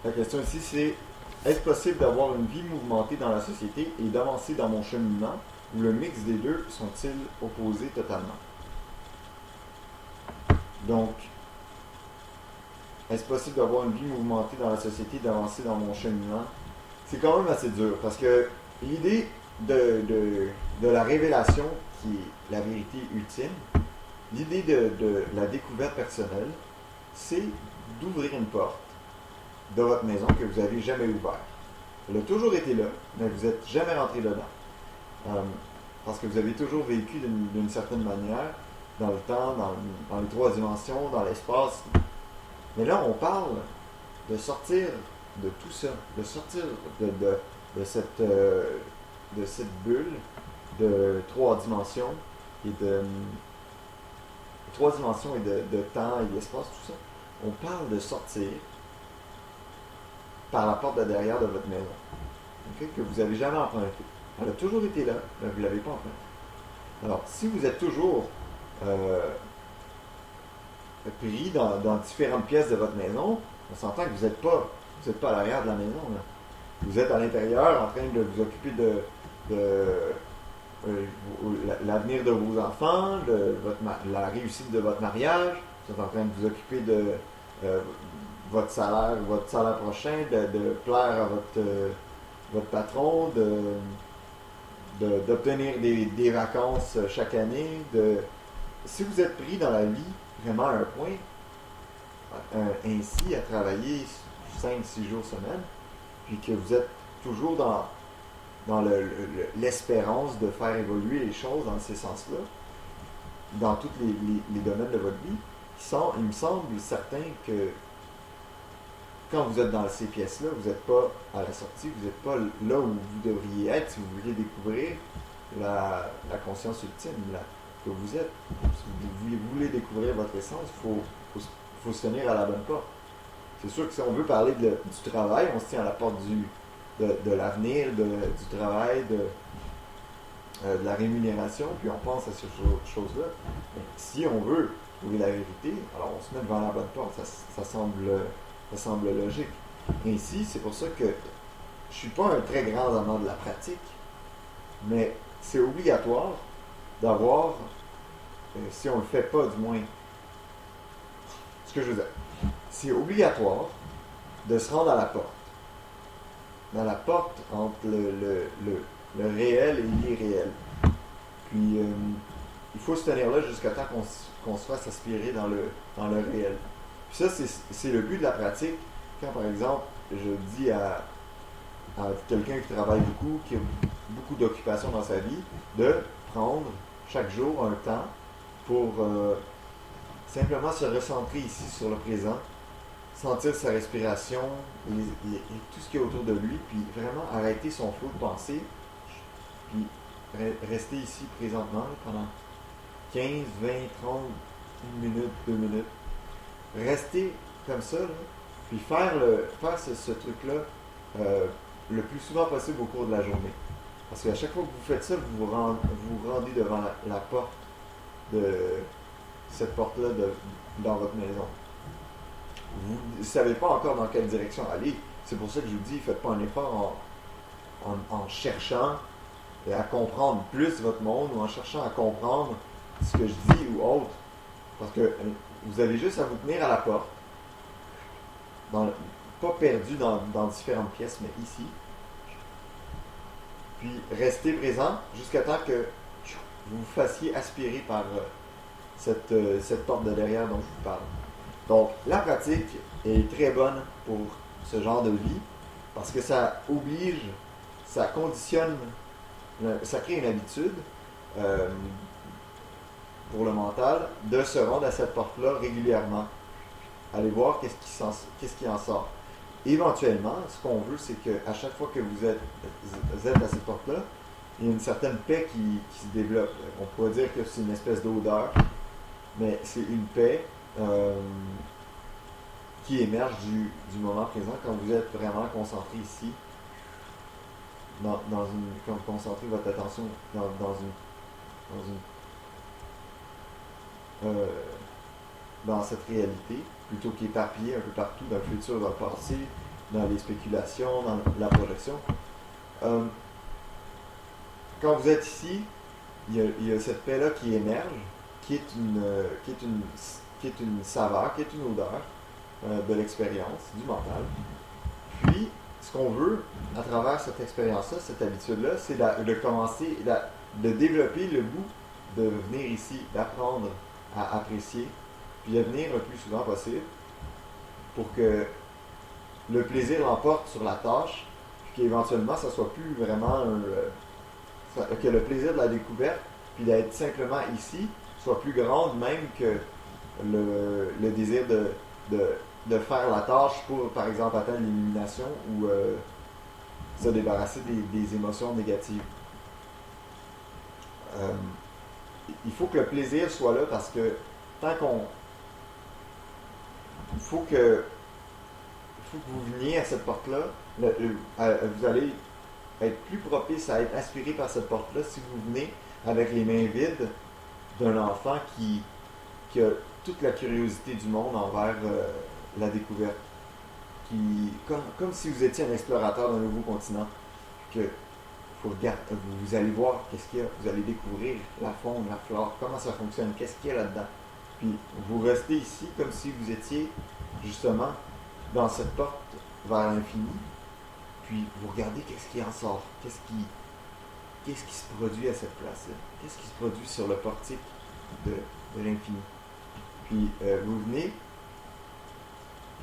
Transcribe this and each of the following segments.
La question ici, c'est est-ce possible d'avoir une vie mouvementée dans la société et d'avancer dans mon cheminement, ou le mix des deux sont-ils opposés totalement? Donc, est-ce possible d'avoir une vie mouvementée dans la société et d'avancer dans mon cheminement? C'est quand même assez dur parce que l'idée de la révélation, qui est la vérité ultime, l'idée de la découverte personnelle, c'est d'ouvrir une porte de votre maison que vous n'avez jamais ouverte. Elle a toujours été là, mais vous n'êtes jamais rentré dedans. Euh, Parce que vous avez toujours vécu d'une certaine manière, dans le temps, dans les trois dimensions, dans l'espace. Mais là, on parle de sortir de tout ça, de sortir de cette bulle de trois dimensions et de temps et d'espace, tout ça. On parle de sortir par la porte de derrière de votre maison, okay, que vous n'avez jamais empruntée. Elle a toujours été là, mais vous ne l'avez pas empruntée. Alors, si vous êtes toujours pris dans différentes pièces de votre maison, on s'entend que vous n'êtes pas à l'arrière de la maison. Là. Vous êtes à l'intérieur en train de vous occuper l'avenir de vos enfants, la réussite de votre mariage. Vous êtes en train de vous occuper de votre salaire prochain, de plaire à votre patron, d'obtenir des vacances chaque année. Si vous êtes pris dans la vie vraiment à un point, ainsi à travailler 5-6 jours semaine, puis que vous êtes toujours dans l'espérance de faire évoluer les choses dans ces sens-là, dans tous les domaines de votre vie, il me semble certain que quand vous êtes dans ces pièces-là, vous n'êtes pas à la sortie, vous n'êtes pas là où vous devriez être si vous voulez découvrir la conscience ultime que vous êtes. Si vous voulez découvrir votre essence, il faut se tenir à la bonne porte. C'est sûr que si on veut parler du travail, on se tient à la porte de l'avenir, du travail, de la rémunération, puis on pense à ces choses-là. Mais si on veut trouver la vérité, alors on se met devant la bonne porte. Ça semble logique. Ainsi, c'est pour ça que je ne suis pas un très grand amant de la pratique, mais c'est obligatoire d'avoir, si on ne le fait pas du moins, ce que je veux dire, c'est obligatoire de se rendre à la porte. Dans la porte entre le réel et l'irréel. Puis, il faut se tenir là jusqu'à temps qu'on se fasse aspirer dans le réel. Puis ça, c'est le but de la pratique. Quand, par exemple, je dis à quelqu'un qui travaille beaucoup, qui a beaucoup d'occupations dans sa vie, de prendre chaque jour un temps pour simplement se recentrer ici sur le présent, sentir sa respiration et tout ce qui est autour de lui, puis vraiment arrêter son flot de pensée, puis rester ici présentement pendant 15, 20, 30 minutes, 2 minutes. Rester comme ça, là, puis faire ce truc-là le plus souvent possible au cours de la journée. Parce qu'à chaque fois que vous faites ça, vous vous rendez devant la porte de cette porte-là dans votre maison. Vous ne savez pas encore dans quelle direction aller. C'est pour ça que je vous dis, faites pas un effort en cherchant à comprendre plus votre monde ou en cherchant à comprendre ce que je dis ou autre. Parce que vous avez juste à vous tenir à la porte, pas perdu dans différentes pièces, mais ici. Puis restez présent jusqu'à temps que vous vous fassiez aspirer par cette porte de derrière dont je vous parle. Donc, la pratique est très bonne pour ce genre de vie parce que ça oblige, ça conditionne, ça crée une habitude pour le mental de se rendre à cette porte-là régulièrement. Allez voir qu'est-ce qui en sort. Éventuellement, ce qu'on veut, c'est qu'à chaque fois que vous êtes à cette porte-là, il y a une certaine paix qui se développe. On pourrait dire que c'est une espèce d'odeur, mais c'est une paix qui émerge du moment présent quand vous êtes vraiment concentré ici, quand vous concentrez votre attention dans cette réalité, plutôt qu'éparpillée un peu partout dans le futur, dans le passé, dans les spéculations, dans la projection. Euh, Quand vous êtes ici, il y a cette paix-là qui émerge, qui est qui est une saveur, qui est une odeur de l'expérience, du mental. Puis, ce qu'on veut, à travers cette expérience-là, cette habitude-là, c'est de commencer, de développer le goût de venir ici, d'apprendre à apprécier, puis de venir le plus souvent possible pour que le plaisir l'emporte sur la tâche, puis qu'éventuellement, ça soit plus vraiment que le plaisir de la découverte, puis d'être simplement ici, soit plus grand même que le désir de faire la tâche pour, par exemple, atteindre l'illumination ou se débarrasser des émotions négatives. Euh, il faut que le plaisir soit là parce que tant qu'on... Il faut que vous veniez à cette porte-là, vous allez être plus propice à être aspiré par cette porte-là si vous venez avec les mains vides d'un enfant qui a toute la curiosité du monde envers la découverte. Comme si vous étiez un explorateur d'un nouveau continent, que vous allez voir qu'est-ce qu'il y a, vous allez découvrir la faune, la flore, comment ça fonctionne, qu'est-ce qu'il y a là-dedans. Puis vous restez ici comme si vous étiez justement dans cette porte vers l'infini, puis vous regardez qu'est-ce qui en sort, qu'est-ce qui se produit à cette place-là, qu'est-ce qui se produit sur le portique de l'infini. Puis vous venez,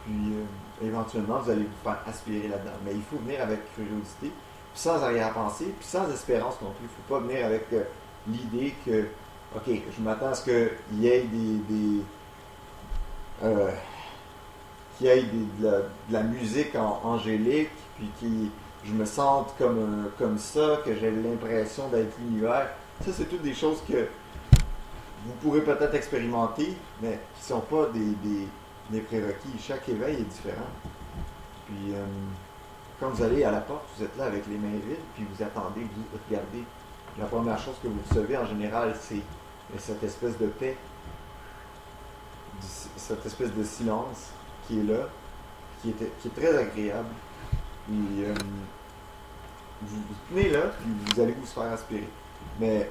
puis éventuellement vous allez vous faire aspirer là-dedans. Mais il faut venir avec curiosité, puis sans arrière-pensée, puis sans espérance non plus. Il ne faut pas venir avec l'idée que, ok, je m'attends à ce qu'il y ait qu'il y ait de la musique angélique, puis je me sente comme ça, que j'ai l'impression d'être l'univers. Ça, c'est toutes des choses que vous pourrez peut-être expérimenter, mais qui ne sont pas des prérequis. Chaque éveil est différent. Puis, quand vous allez à la porte, vous êtes là avec les mains vides, puis vous attendez, vous regardez. La première chose que vous recevez en général, c'est cette espèce de paix, cette espèce de silence qui est là, qui est très agréable. Puis, vous tenez là, puis vous allez vous faire aspirer. Mais,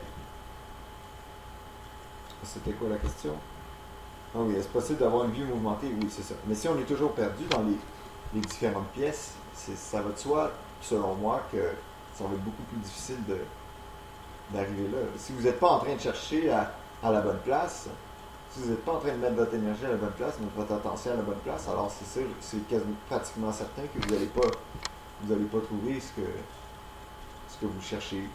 c'était quoi la question? Ah oui, est-ce possible d'avoir une vue mouvementée? Oui, c'est ça. Mais si on est toujours perdu dans les différentes pièces, ça va de soi, selon moi, que ça va être beaucoup plus difficile d'arriver là. Si vous n'êtes pas en train de chercher à la bonne place, si vous n'êtes pas en train de mettre votre énergie à la bonne place, mettre votre attention à la bonne place, alors c'est sûr, c'est pratiquement certain que vous n'allez pas trouver ce que vous cherchez.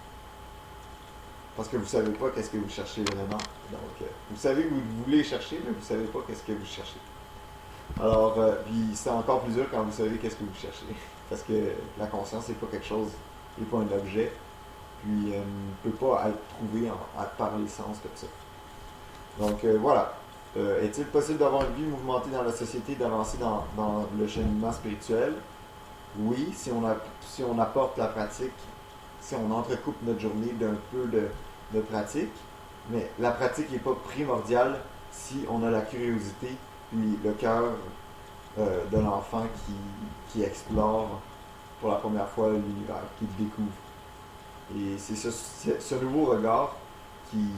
Parce que vous ne savez pas qu'est-ce que vous cherchez vraiment. Donc, vous savez que vous voulez chercher, mais vous ne savez pas qu'est-ce que vous cherchez. Alors, puis c'est encore plus dur quand vous savez qu'est-ce que vous cherchez. Parce que la conscience n'est pas quelque chose, n'est pas un objet, puis ne peut pas être trouvé par les sens comme ça. Donc, voilà. Est-il possible d'avoir une vie mouvementée dans la société, d'avancer dans le cheminement spirituel? Oui, si on apporte la pratique, si on entrecoupe notre journée d'un peu de pratique, mais la pratique n'est pas primordiale si on a la curiosité puis le cœur de l'enfant qui explore pour la première fois l'univers, qui le découvre. Et c'est ce nouveau regard qui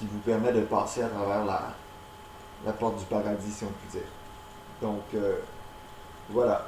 vous permet de passer à travers la porte du paradis, si on peut dire. Donc, voilà.